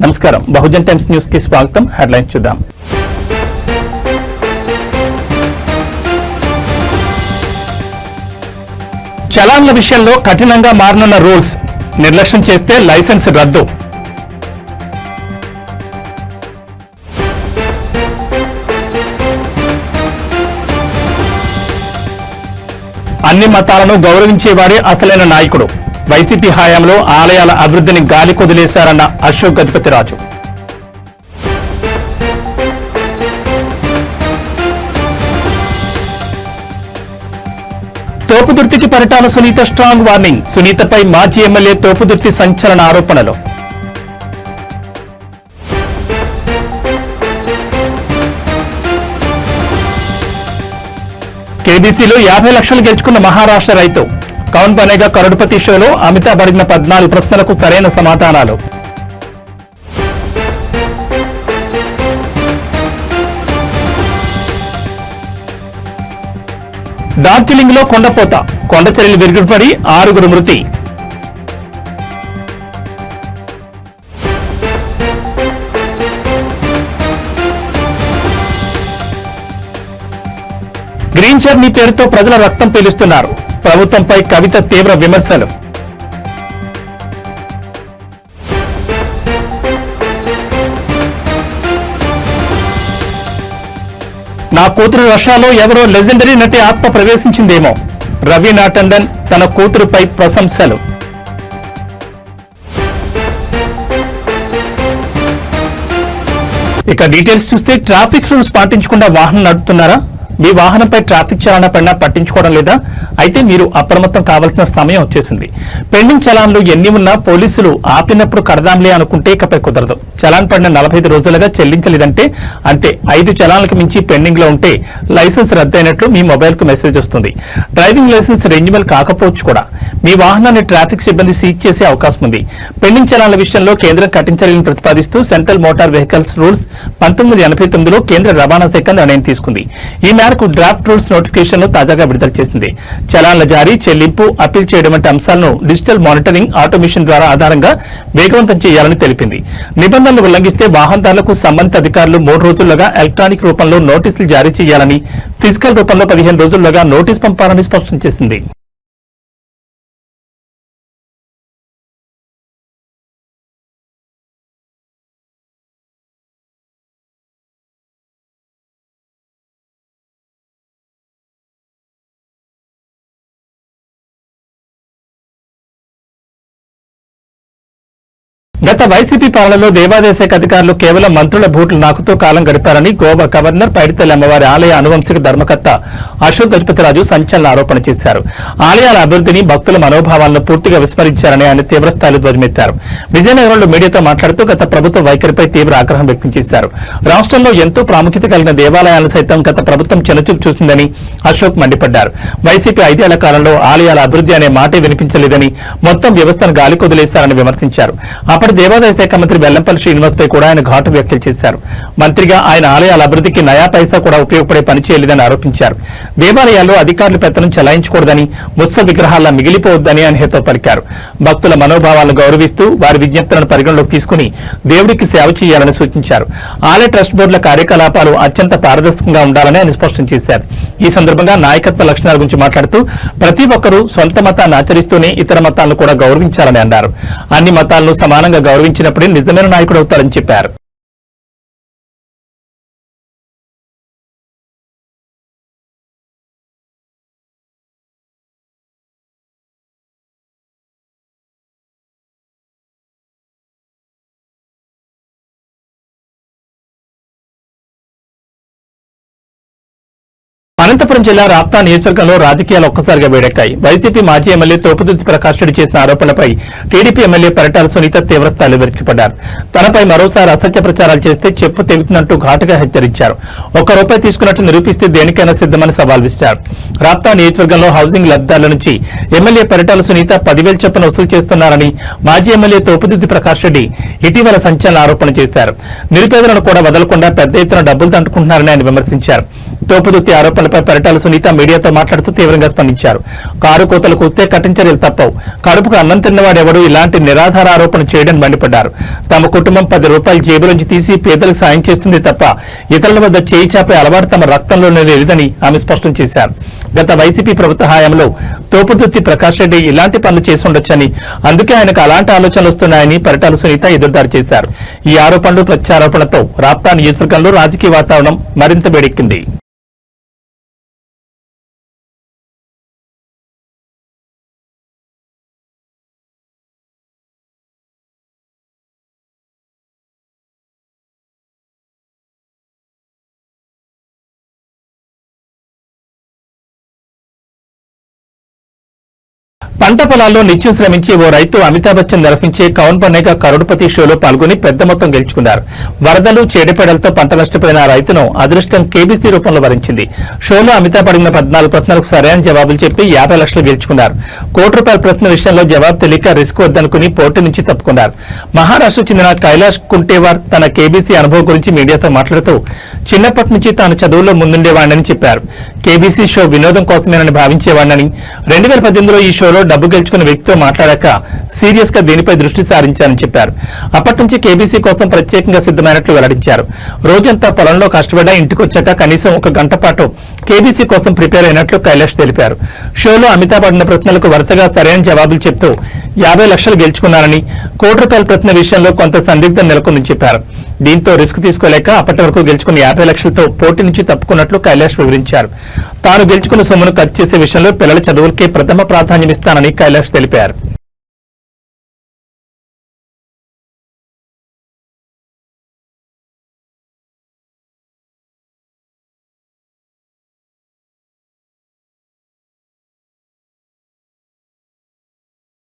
నమస్కారం Bahujan times news కి స్వాగతం. హెడ్లైన్స్ చూద్దాం. చలాన్ల విషయంలో కఠినంగా మారనున్న రూల్స్, నిర్లక్ష్యం చేస్తే లైసెన్స్ రద్దు. అన్ని మతాలను గౌరవించేవాడే అసలైన నాయకుడు. వైసీపీ హయాంలో ఆలయాల అభివృద్ధిని గాలి కొదిలేశారన్న అశోక్ గజపతిరాజు. తోపుదుర్తికి పరిటాల సునీత స్ట్రాంగ్ వార్నింగ్. సునీతపై మాజీ ఎమ్మెల్యే తోపుదుర్తి సంచలన ఆరోపణలు. కేబీసీలో 50 లక్షలు గెలుచుకున్న మహారాష్ట్ర రైతు. కౌన్ బనేగా కరోడ్పతి షోలో అమితాబ్ అడిగిన 14 ప్రశ్నలకు సరైన సమాధానాలు. డార్జిలింగ్ లో కొండపోత, కొండచర్యలు విరుగుపడి 6 మృతి. గ్రీన్ జర్నీ పేరుతో ప్రజల రక్తం పీలుస్తున్నారు. ప్రభుత్వంపై కవిత తీవ్ర విమర్శలు. నా కూతురు రష్యాలో ఎవరో లెజెండరీ నటి ఆత్మ ప్రవేశించిందేమో. రవీనా టండన్ తన కూతురుపై ప్రశంసలు. ఇక డీటెయిల్స్ చూస్తే ట్రాఫిక్ రూల్స్ పాటించకుండా వాహనం నడుపుతున్నారా? మీ వాహనంపై ట్రాఫిక్ చలానా పడినా పట్టించుకోవడం లేదా? అయితే మీరు అప్రమత్తం కావాల్సిన సమయం వచ్చేసింది. పెండింగ్ చలాన్లు ఎన్ని ఉన్నా పోలీసులు ఆపినప్పుడు కడదాంలే అనుకుంటే ఇకపై కుదరదు. చలాన్ పడిన 45 రోజులుగా చెల్లించలేదంటే అంతే. 5 చలాన్లకు మించి పెండింగ్ లో ఉంటే లైసెన్స్ రద్దయినట్లు మీ మొబైల్ కు మెసేజ్ వస్తుంది. డ్రైవింగ్ లైసెన్స్ రెన్యువల్ కాకపోవచ్చు కూడా. మీ వాహనాన్ని ట్రాఫిక్ సిబ్బంది సీజ్ చేసే అవకాశం ఉంది. పెండింగ్ చలాన్ల విషయంలో కేంద్రం కఠిన చర్యలను ప్రతిపాదిస్తూ సెంట్రల్ మోటార్ వెహికల్స్ రూల్స్ 1989లో కేంద్ర రవాణా శాఖ నిర్ణయం తీసుకుంది. ఈ మేరకు డ్రాఫ్ట్ రూల్స్ నోటిఫికేషన్ ను తాజాగా విడుదల చేసింది. చలాన్ల జారీ, చెల్లింపు, అప్పీల్ చేయడం వంటి అంశాలను డిజిటల్ మానిటరింగ్, ఆటోమేషన్ ద్వారా ఆధారంగా వేగవంతం చేయాలని తెలిపింది. నిబంధనలు ఉల్లంఘిస్తే వాహనదారులకు సంబంధిత అధికారులు 3 రోజుల్లోగా ఎలక్ట్రానిక్ రూపంలో నోటీసులు జారీ చేయాలని, ఫిజికల్ రూపంలో 15 రోజుల్లోగా నోటీసు పంపాలని స్పష్టం చేసింది. గత వైసీపీ పాలనలో దేవాదాయ శాఖ అధికారులు కేవలం మంత్రుల బూట్లు నాకుతూ కాలం గడిపారని గోవా గవర్నర్ పైడితల్లి అమ్మవారి ఆలయ అనువంశిక ధర్మకర్త అశోక్ గజపతిరాజు సంచలన ఆరోపణ చేశారు. ఆలయాల అభివృద్ధిని, భక్తుల మనోభావాలను పూర్తిగా విస్మరించారని ఆయన తీవ్రస్థాయిలో ధ్వజమెత్తారు. విజయనగరంలో మీడియాతో మాట్లాడుతూ గత ప్రభుత్వ వైఖరిపై తీవ్ర ఆగ్రహం వ్యక్తం చేశారు. రాష్ట్రంలో ఎంతో ప్రాముఖ్యత కలిగిన దేవాలయాలను సైతం గత ప్రభుత్వం చిన్నచూపు చూసిందని అశోక్ మండిపడ్డారు. వైసీపీ 5 ఏళ్ల కాలంలో ఆలయాల అభివృద్ధి అనే మాటే వినిపించలేదని, మొత్తం వ్యవస్థను గాలికొదిలేశారని విమర్శించారు. అప్పటి దేవాదాయ శాఖ మంత్రి వెల్లంపల్లి శ్రీనివాస్ పై కూడా ఆయన ఘాటు వ్యాఖ్యలు చేశారు. మంత్రిగా ఆయన ఆలయాల అభివృద్ధికి నయా పైసా కూడా ఉపయోగపడే పని చేయలేదని ఆరోపించారు. దేవాలయాల్లో అధికారులు పెత్తనం చెలాయించకూడదని, ఉత్సవ విగ్రహాల్లో మిగిలిపోవద్దని ఆయన హితవు పలికారు. భక్తుల మనోభావాలను గౌరవిస్తూ వారి విజ్ఞప్తులను పరిగణలోకి తీసుకుని దేవుడికి సేవ చేయాలని సూచించారు. ఆలయ ట్రస్ట్ బోర్డుల కార్యకలాపాలు అత్యంత పారదర్శకంగా ఉండాలని ఆయన స్పష్టం చేశారు. ఈ సందర్భంగా నాయకత్వ లక్షణాల గురించి మాట్లాడుతూ ప్రతి ఒక్కరూ సొంత మతాన్ని ఆచరిస్తూనే ఇతర మతాలను కూడా గౌరవించాలని అన్నారు. అన్ని మతాలను సమానంగా గౌరవించినప్పుడే నిజమైన నాయకుడు అవుతారని చెప్పారు. అనంతపురం జిల్లా రాప్తా నియోజకవర్గంలో రాజకీయాలు ఒక్కసారిగా వేడెక్కాయి. వైసీపీ మాజీ ఎమ్మెల్యే తోపుదుర్తి ప్రకాష్ రెడ్డి చేసిన ఆరోపణలపై టీడీపీ ఎమ్మెల్యే పరిటాల సునీత తీవ్రస్థాయిలో విరుచుకుపడ్డారు. తనపై మరోసారి అసత్య ప్రచారాలు చేస్తే చెప్పు తెగుతున్నట్టు ఘాటుగా హెచ్చరించారు. ₹1 తీసుకున్నట్లు నిరూపిస్తే దేనికైనా సిద్దమని సవాల్ విసిరారు. రాప్తా నియోజకవర్గంలో హౌసింగ్ లబ్ధిదారుల నుంచి ఎమ్మెల్యే పరిటాల సునీత 10,000 చొప్పున వసూలు చేస్తున్నారని మాజీ ఎమ్మెల్యే తోపుదుర్తి ప్రకాష్ రెడ్డి ఇటీవల సంచలన ఆరోపణ చేశారు. నిరుపేదలను కూడా వదలకుండా పెద్ద ఎత్తున డబ్బులు తంటుకుంటున్నారని ఆయన విమర్శించారు. తోపుదుర్తి ఆరోపణలపై ఆరోపణలపై పరిటాల సునీత మీడియాతో మాట్లాడుతూ తీవ్రంగా స్పందించారు. కారు కోతలు కూస్తే కఠిన చర్యలు తప్పవు. కడుపుకు అన్నం తిన్నవాడెవడూ ఇలాంటి నిరాధార ఆరోపణ చేయడం మండిపడ్డారు. తమ కుటుంబం 10 రూపాయలు జేబులోంచి తీసి పేదలకు సాయం చేస్తుంది తప్ప ఇతరుల వద్ద చేయి చాపే అలవాటు తమ రక్తంలోనే లేదని ఆమె స్పష్టం చేశారు. గత వైసీపీ ప్రభుత్వ హయాంలో తోపుదుర్తి ప్రకాష్ రెడ్డి ఇలాంటి పనులు చేసి ఉండొచ్చని, అందుకే ఆయనకు అలాంటి ఆలోచనలు వస్తున్నాయని పరిటాల సునీత ఎదురుదాడి చేశారు. ఈ ఆరోపణలు ప్రత్యారోపణలతో రాప్తా నియోజకవర్గంలో రాజకీయ వాతావరణం మరింత వేడెక్కింది. పంట పొలాల్లో నిత్యం శ్రమించి ఓ రైతు అమితాబ్ బచ్చన్ నిర్వహించే కౌన్ బనేగా కరోడ్పతి షోలో పాల్గొని పెద్ద మొత్తం గెలుచుకున్నారు. వరదలు చీడపీడలతో పంట నష్టపోయిన రైతును అదృష్టం కేబీసీ రూపంలో వరించింది. షోలో అమితాబ్ అడిగిన 14 ప్రశ్నలకు సరైన జవాబులు చెప్పి 50 లక్షలు గెలుచుకున్నారు. ₹1 ప్రశ్న విషయంలో జవాబు తెలియక రిస్క్ వద్దనుకుని పోటీ నుంచి తప్పుకున్నారు. మహారాష్ట్రకు చెందిన కైలాష్ కుంటేవార్ తన కేబీసీ అనుభవం గురించి మీడియాతో మాట్లాడుతూ చిన్నప్పటి నుంచి తాను చదువుల్లో ముందుండేవాడినని చెప్పారు. కేబీసీ షో వినోదం కోసమేనని భావించేవాడినని, 2018లో ఈ షోలో డబ్బు గెలుచుకున్న వ్యక్తితో మాట్లాడాక సీరియస్ గా దీనిపై దృష్టి సారించారని చెప్పారు. అప్పటి నుంచి కేబీసీ కోసం ప్రత్యేకంగా సిద్ధమైనట్లు వెల్లడించారు. రోజంతా పొలంలో కష్టపడ్డా ఇంటికొచ్చాక కనీసం 1 గంట పాటు కేబీసీ కోసం ప్రిపేర్ అయినట్లు కైలాష్ తెలిపారు. షోలో అమితాబ్ అడిగిన ప్రశ్నలకు వరుసగా సరైన జవాబులు చెప్తూ 50 లక్షలు గెలుచుకున్నారని, ₹1 ప్రశ్న విషయంలో కొంత సందిగ్ధం నెలకొందని చెప్పారు. దీంతో రిస్క్ తీసుకోలేక అప్పటి వరకు గెలుచుకున్న 50 లక్షలతో పోటీ నుంచి తప్పుకున్నట్లు కైలాష్ వివరించారు. తాను గెలుచుకున్న సొమ్మును ఖర్చు చేసే విషయంలో పిల్లల చదువులకే ప్రథమ ప్రాధాన్యమిస్తానని కైలాష్ తెలిపారు.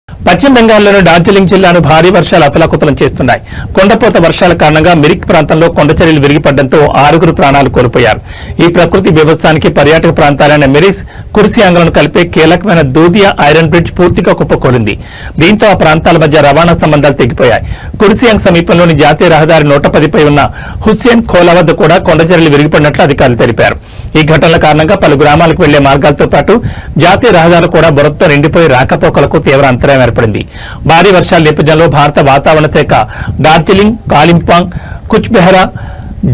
పశ్చిమ బెంగాల్లోని డార్జిలింగ్ జిల్లాను భారీ వర్షాలు అతలాకుతలం చేస్తున్నాయి. కొండపోత వర్షాల కారణంగా మిరిక్ ప్రాంతంలో కొండచర్యలు విరిగిపడడంతో 6 ప్రాణాలు కోల్పోయారు. ఈ ప్రకృతి బీభత్సానికి పర్యాటక ప్రాంతాలైన మిరిక్, కుర్సియాంగ్లను కలిపే కీలకమైన దూదియా ఐరన్ బ్రిడ్జ్ పూర్తిగా కుప్పకూలింది. దీంతో ఆ ప్రాంతాల మధ్య రవాణా సంబంధాలు తెగిపోయాయి. కుర్సియాంగ్ సమీపంలోని జాతీయ రహదారి 110పై ఉన్న హుస్సేన్ ఖోలా వద్ద కూడా కొండచర్యలు విరిగిపడినట్లు అధికారులు తెలిపారు. ఈ ఘటనల కారణంగా పలు గ్రామాలకు వెళ్లే మార్గాలతో పాటు జాతీయ రహదారులు కూడా బురదతో నిండిపోయి రాకపోకలకు తీవ్ర అంతరాయం ఏర్పడింది. భారీ వర్షాల నేపథ్యంలో భారత వాతావరణ శాఖ డార్జిలింగ్, కాలింపాంగ్, కుచ్ బెహరా,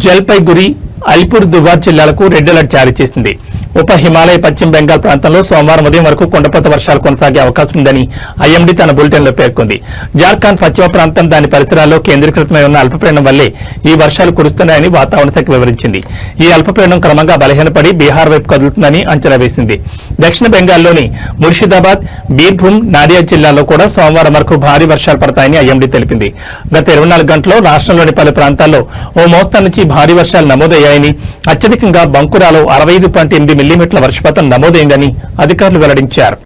జల్పైగురి, అలిపూర్ దుబార్ జిల్లాలకు రెడ్ అలర్ట్ జారీ చేసింది. ఉప హిమాలయ పశ్చిమ బెంగాల్ ప్రాంతంలో సోమవారం ఉదయం వరకు కొండపోత వర్షాలు కొనసాగే అవకాశం ఉందని ఐఎండీ తన బులెటిన్లో పేర్కొంది. జార్ఖండ్ పశ్చిమ ప్రాంతం, దాని పరిసరాల్లో కేంద్రీకృతమై ఉన్న అల్పపీడనం వల్లే ఈ వర్షాలు కురుస్తున్నాయని వాతావరణ శాఖ వివరించింది. ఈ అల్పపీడనం క్రమంగా బలహీనపడి బీహార్ వైపు కదులుతుందని అంచనా వేసింది. దక్షిణ బెంగాల్లోని ముర్షిదాబాద్, బీర్భూమ్, నాడియా జిల్లాల్లో కూడా సోమవారం వరకు భారీ వర్షాలు పడతాయని ఐఎండీ తెలిపింది. గత 24 గంటల్లో రాష్ట్రంలోని పలు ప్రాంతాల్లో ఓ మోస్తరు నుంచి భారీ వర్షాలు నమోదయ్యాయని, అత్యధికంగా బంకురాలో 65.8 మిల్లీమీటర్ల వర్షపాతం నమోదైందని అధికారులు వెల్లడించారు.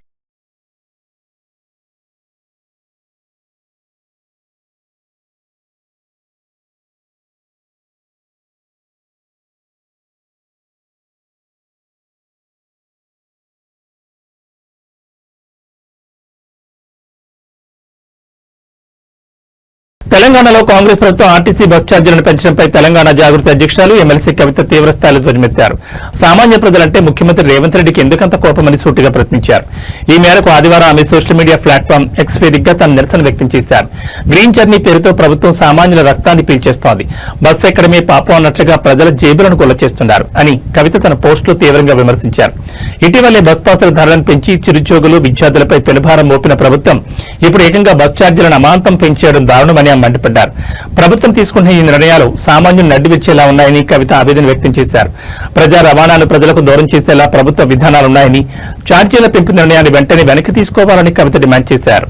తెలంగాణలో కాంగ్రెస్ ప్రభుత్వం ఆర్టీసీ బస్ ఛార్జీలను పెంచడంపై తెలంగాణ జాగృతి అధ్యక్షురాలు ఎమ్మెల్సీ కవిత తీవ్రస్థాయిలో ధ్వజమెత్తారు. సామాన్య ప్రజలంటే ముఖ్యమంత్రి రేవంత్ రెడ్డికి ఎందుకంత కోపమని సూటిగా ప్రశ్నించారు. ఈ మేరకు ఆదివారం ఆమె సోషల్ మీడియా ప్లాట్ఫామ్ ఎక్స్ వేదికగా తన నిరసన వ్యక్తం చేశారు. గ్రీన్ జర్నీ పేరుతో ప్రభుత్వం సామాన్యుల రక్తాన్ని పీల్చేస్తోంది, బస్ ఎక్కడమే పాపం అన్నట్లుగా ప్రజల జేబులను కొల్ల చేస్తున్నారు అని కవిత తన పోస్టులో తీవ్రంగా విమర్శించారు. ఇటీవలే బస్ పాసుల ధరలను పెంచి చిరుద్యోగులు, విద్యార్థులపై పెనుభారం మోపిన ప్రభుత్వం ఇప్పుడు ఏకంగా బస్ ఛార్జీలను అమాంతం పెంచేయడం దారుణమని మండిపడ్డారు. ప్రభుత్వం తీసుకున్న ఈ నిర్ణయాలు సామాన్యులు నడ్డివిచ్చేలా ఉన్నాయని కవిత ఆవేదన వ్యక్తం చేశారు. ప్రజా రవాణాను ప్రజలకు దూరం చేసేలా ప్రభుత్వ విధానాలున్నాయని, ఛార్జీల పెంపు నిర్ణయాన్ని వెంటనే వెనక్కి తీసుకోవాలని కవిత డిమాండ్ చేశారు.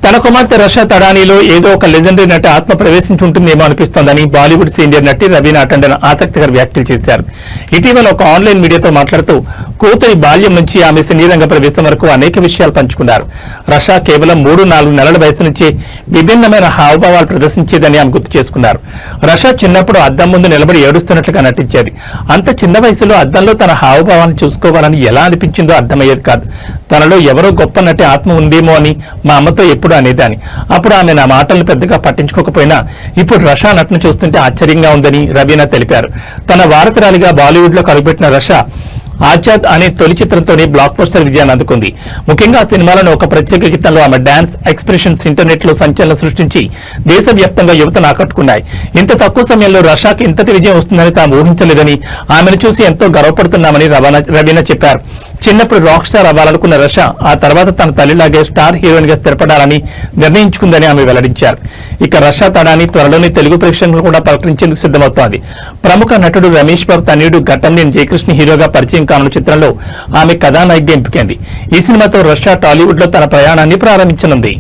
తన కుమార్తె రషా తడానీలో ఏదో ఒక లెజెండరీ నటి ఆత్మ ప్రవేశించి ఉంటుందేమో అనిపిస్తోందని బాలీవుడ్ సీనియర్ నటి రవీనా టండన్ ఆసక్తికర వ్యాఖ్యలు చేశారు. ఇటీవల ఒక ఆన్లైన్ మీడియాతో మాట్లాడుతూ కూతురి బాల్యం నుంచి ఆమె సినీ రంగ ప్రవేశం వరకు అనేక విషయాలు పంచుకున్నారు. రషా కేవలం 3-4 నెలల వయసు నుంచి విభిన్నమైన హావభావాలు ప్రదర్శించేదని ఆమె గుర్తు చేసుకున్నారు. రషా చిన్నప్పుడు అద్దం ముందు నిలబడి ఏడుస్తున్నట్లుగా నటించేది. అంత చిన్న వయసులో అద్దంలో తన హావభావాన్ని చూసుకోవాలని ఎలా అనిపించిందో అర్థమయ్యేది కాదు. తనలో ఎవరో గొప్ప నటి ఆత్మ ఉందేమో అని మా అమ్మతో ఎప్పుడు అనేదాని. అప్పుడు ఆమె నా మాటలను పెద్దగా పట్టించుకోకపోయినా ఇప్పుడు రషా నటన చూస్తుంటే ఆశ్చర్యంగా ఉందని రవీనా తెలిపారు. తన వారసురాలిగా బాలీవుడ్ లో కడుగుపెట్టిన రషా ఆజాద్ అనే తొలి చిత్రంతోనే బ్లాక్ బస్టర్ విజయాన్ని అందుకుంది. ముఖ్యంగా ఆ సినిమాలోని ఒక ప్రత్యేక గీతంలో ఆమె డాన్స్ ఎక్స్ప్రెషన్స్ ఇంటర్నెట్ లో సంచలనం సృష్టించి దేశవ్యాప్తంగా యువతను ఆకట్టుకున్నాయి. ఇంత తక్కువ సమయంలో రషాకి ఇంతటి విజయం వస్తుందని తాము ఊహించలేదని, ఆమెను చూసి ఎంతో గర్వపడుతున్నామని రవీనా చెప్పారు. చిన్నప్పుడు రాక్ స్టార్ అవ్వాలనుకున్న రషా ఆ తర్వాత తన తల్లిలాగే స్టార్ హీరోయిన్ గా స్థిరపడాలని నిర్ణయించుకుందని ఆమె వెల్లడించారు. ఇక రషా తడాని త్వరలోనే తెలుగు ప్రేక్షకులను కూడా పలకరించేందుకు సిద్దమవుతోంది. ప్రముఖ నటుడు రమేష్ బాబు తనయుడు ఘట్టంనేని జయకృష్ణ హీరోగా పరిచయం కానున్న చిత్రంలో ఆమె కథానాయికగా ఎంపికైంది. ఈ సినిమాతో రషా టాలీవుడ్ లో తన ప్రయాణాన్ని ప్రారంభించనుంది.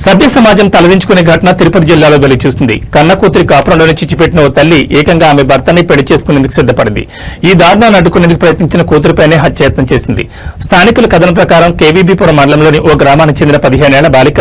సభ్య సమాజం తలదించుకునే ఘటన తిరుపతి జిల్లాలో వెలుగు చూస్తుంది. కన్న కూతురి కాపురంలోనే చిచ్చిపెట్టిన ఓ తల్లి ఏకంగా ఆమె భర్తని పెళ్లి చేసుకునేందుకు సిద్దపడింది. ఈ దారుణాన్ని అడ్డుకునేందుకు ప్రయత్నించిన కూతురిపైనే హత్యాయత్నం చేసింది. స్థానికుల కథనం ప్రకారం కేవీబీపురం మండలంలోని ఓ గ్రామానికి చెందిన 15 ఏళ్ల బాలిక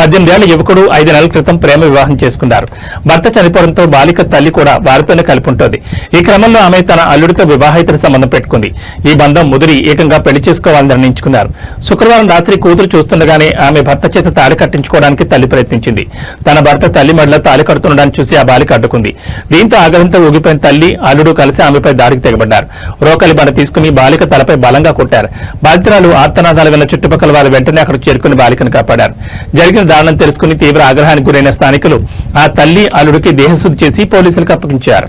18 ఏళ్ల యువకుడు 5 నెలల క్రితం ప్రేమ వివాహం చేసుకున్నారు. భర్త చనిపోవడంతో బాలిక తల్లి కూడా వారితోనే కలిపి ఉంటుంది. ఈ క్రమంలో ఆమె తన అల్లుడితో వివాహేతర సంబంధం పెట్టుకుంది. ఈ బంధం ముదిరి ఏకంగా పెళ్లి చేసుకోవాలని నిర్ణయించుకున్నారు. శుక్రవారం రాత్రి కూతురు చూస్తుండగానే ఆమె భర్త చేత తాడి కట్టించుకోవడానికి తల్లి ప్రయత్నించింది. తన భర్త తల్లి మెడలో తాళి కడుతుండడాన్ని చూసి ఆ బాలిక అడ్డుకుంది. దీంతో ఆగ్రహంతో ఊగిపోయిన తల్లి అల్లుడు కలిసి ఆమెపై దాడికి తెగబడ్డారు. రోకలి బండ తీసుకుని బాలిక తలపై బలంగా కొట్టారు. బాధితురాలు ఆర్తనాదాలు విన్న చుట్టుపక్కల వారు వెంటనే అక్కడికి చేరుకుని బాలికను కాపాడారు. జరిగిన దారుణం తెలుసుకుని తీవ్ర ఆగ్రహానికి గురైన స్థానికులు ఆ తల్లి అల్లుడికి దేహశుద్ధి చేసి పోలీసులకు అప్పగించారు.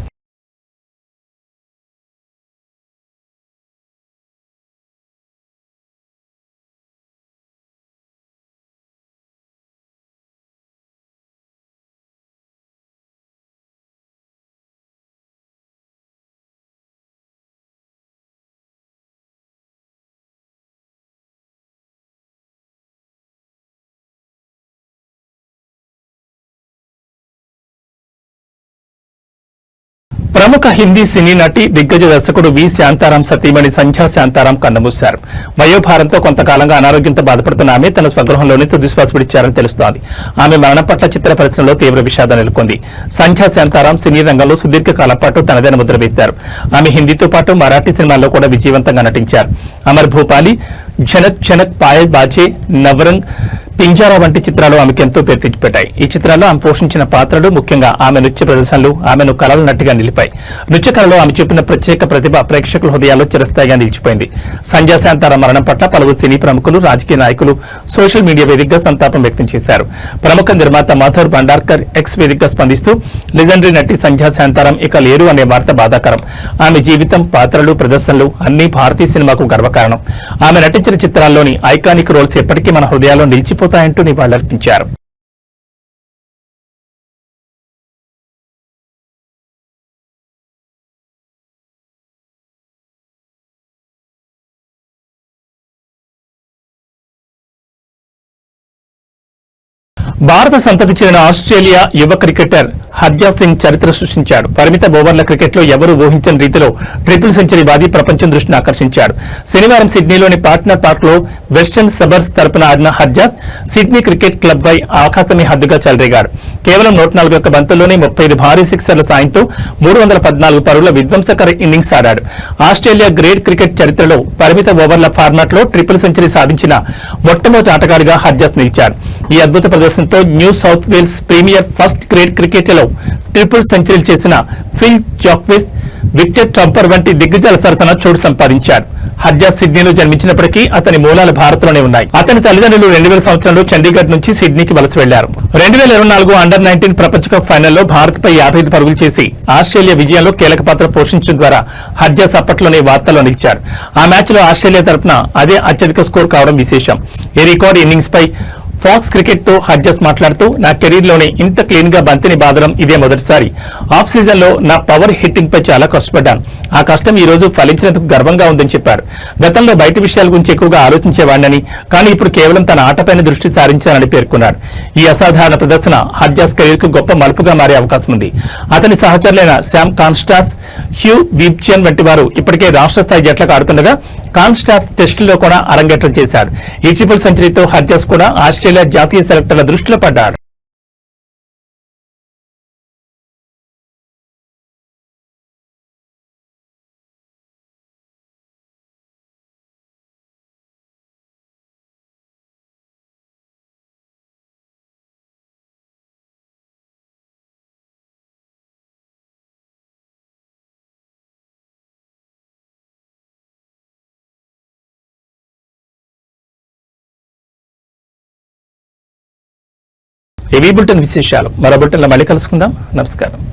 ప్రముఖ హిందీ సినీ నటి దిగ్గజ దర్శకుడు వి శాంతారాం సతీమణి సంధ్యా శాంతారాం కన్నుమూశారు. వయోభారంతో కొంతకాలంగా అనారోగ్యంతో బాధపడుతున్న ఆమె తన స్వగృహంలోనే తుదిశ్వాస విడిచారని తెలుస్తోంది. ఆమె మరణం పట్ల చిత్ర పరిశ్రమలో తీవ్ర విషాదం నెలకొంది. సంధ్యా శాంతారాం సినీ రంగంలో సుదీర్ఘకాలం పాటు తనదైన ముద్ర వేశారు. ఆమె హిందీతో పాటు మరాఠీ సినిమాల్లో కూడా విజయవంతంగా నటించారు. అమర్ భూపాలి, ఝనక్ ఝనక్ పాయల్ బాచే, నవరంగ్, పింజారా వంటి చిత్రాలు ఆమెకు ఎంతో పేరు తెచ్చిపెట్టాయి. ఈ చిత్రాల్లో ఆమె పోషించిన పాత్రలు, ముఖ్యంగా ఆమె నృత్య ప్రదర్శనలు ఆమెను కళల నటిగా నిలిపాయి. నృత్య కళలో ఆమె చూపిన ప్రత్యేక ప్రతిభ ప్రేక్షకుల హృదయాల్లో చిరస్థాయిగా నిలిచిపోయింది. సంధ్యా శాంతారాం మరణం పట్ల పలువురు సినీ ప్రముఖులు, రాజకీయ నాయకులు సోషల్ మీడియా వేదికగా సంతాపం వ్యక్తం చేశారు. ప్రముఖ నిర్మాత మాధుర్ భండార్కర్ ఎక్స్ వేదికగా స్పందిస్తూ లెజెండరీ నటి సంధ్యా శాంతారాం ఇక లేరు అనే వార్త బాధాకరం. ఆమె జీవితం, పాత్రలు, ప్రదర్శనలు అన్ని భారతీయ సినిమాకు గర్వకారణం. ఆమె నటించిన చిత్రాల్లోని ఐకానిక్ రోల్స్ ఎప్పటికీ మన హృదయాల్లో నిలిచిపోతాయంటూ నివాళులర్పించారు. భారత సంతతికి చెందిన ఆస్ట్రేలియా యువ క్రికెటర్ హర్జాత్ సింగ్ చరిత్ర సృష్టించాడు. పరిమిత ఓవర్ల క్రికెట్ లో ఎవరూ ఊహించని రీతిలో ట్రిపుల్ సెంచరీ బాది ప్రపంచం దృష్టిని ఆకర్షించాడు. శనివారం సిడ్నీలోని పార్ట్నర్ పార్క్ లో వెస్టర్న్ సబర్స్ తరపున ఆడిన హర్జాత్ సిడ్నీ క్రికెట్ క్లబ్ పై ఆకాశమే హద్దుగా చెలరేగాడు. కేవలం 141 బంతుల్లోనే 35 భారీ సిక్సర్ల సాయంతో 314 పరుగుల విధ్వంసకర ఇన్నింగ్స్ ఆడాడు. ఆస్ట్రేలియా గ్రేట్ క్రికెట్ చరిత్రలో పరిమిత ఓవర్ల ఫార్మాట్ లో ట్రిపుల్ సెంచరీ సాధించిన మొట్టమొదటి ఆటగాడిగా హర్జాత్ నిలిచాడు. ఈ అద్భుత ప్రదర్శనతో New South Wales premier first grade cricket లో ట్రిపుల్ సెంచరీలు చేసిన ఫిల్ జాక్విస్, విక్టర్ ట్రంపర్ వంటి దిగ్గజాల సరసన చోటు సంపాదించారు. హర్జాస్ సిడ్నీలో జన్మించినప్పటికీ అతని మూలాలు భారత్లోనే ఉన్నాయి. అతని తల్లిదండ్రులు 2000 సంవత్సరంలో చండీగఢ్ నుంచి సిడ్నీకి వలస వెళ్లారు. 2024 అండర్-19 ప్రపంచ కప్ ఫైనల్లో భారత్పై 55 పరుగులు చేసి ఆస్ట్రేలియా విజయంలో కీలక పాత్ర పోషించడం ద్వారా హర్జాస్ అప్పట్లోనే వార్తల్లో నిలిచారు. ఆ మ్యాచ్లో ఆస్ట్రేలియా తరపున అదే అత్యధిక స్కోర్ కావడం విశేషం. ఈ రికార్డు ఇన్నింగ్స్ పై ఫాక్స్ క్రికెట్ తో హర్జాస్ మాట్లాడుతూ, నా కెరీర్ లోనే ఇంత క్లీన్ గా బంతిని బాదడం ఇదే మొదటిసారి. ఆఫ్ సీజన్ లో నా పవర్ హిట్టింగ్ పై చాలా కష్టపడ్డాను. ఆ కష్టం ఈ రోజు ఫలించినందుకు గర్వంగా ఉందని చెప్పారు. గతంలో బయట విషయాల గురించి ఎక్కువగా ఆలోచించేవాడినని, కానీ ఇప్పుడు కేవలం తన ఆటపైన దృష్టి సారించానని పేర్కొన్నారు. ఈ అసాధారణ ప్రదర్శన హర్జాస్ కెరీర్ కు గొప్ప మలుపుగా మారే అవకాశం ఉంది. అతని సహచరులైన శామ్ కాన్స్టాస్, హ్యూ వీబ్చెన్ వంటి వారు ఇప్పటికే రాష్ట్ర స్థాయి జట్లకు ఆడుతుండగా, కాన్స్టాస్ టెస్టుల్లో కూడా అరంగేట్రం చేశాడు. ఈ ట్రిపుల్ సెంచరీతో హర్జాస్ కూడా ఆస్ట్రేలియా జాతీయ సెలెక్టర్ల దృష్టిలో పడ్డాడు. ఏవీ బులెటిన్ విశేషాలు మరో బులెటిన్లో మళ్ళీ కలుసుకుందాం. నమస్కారం.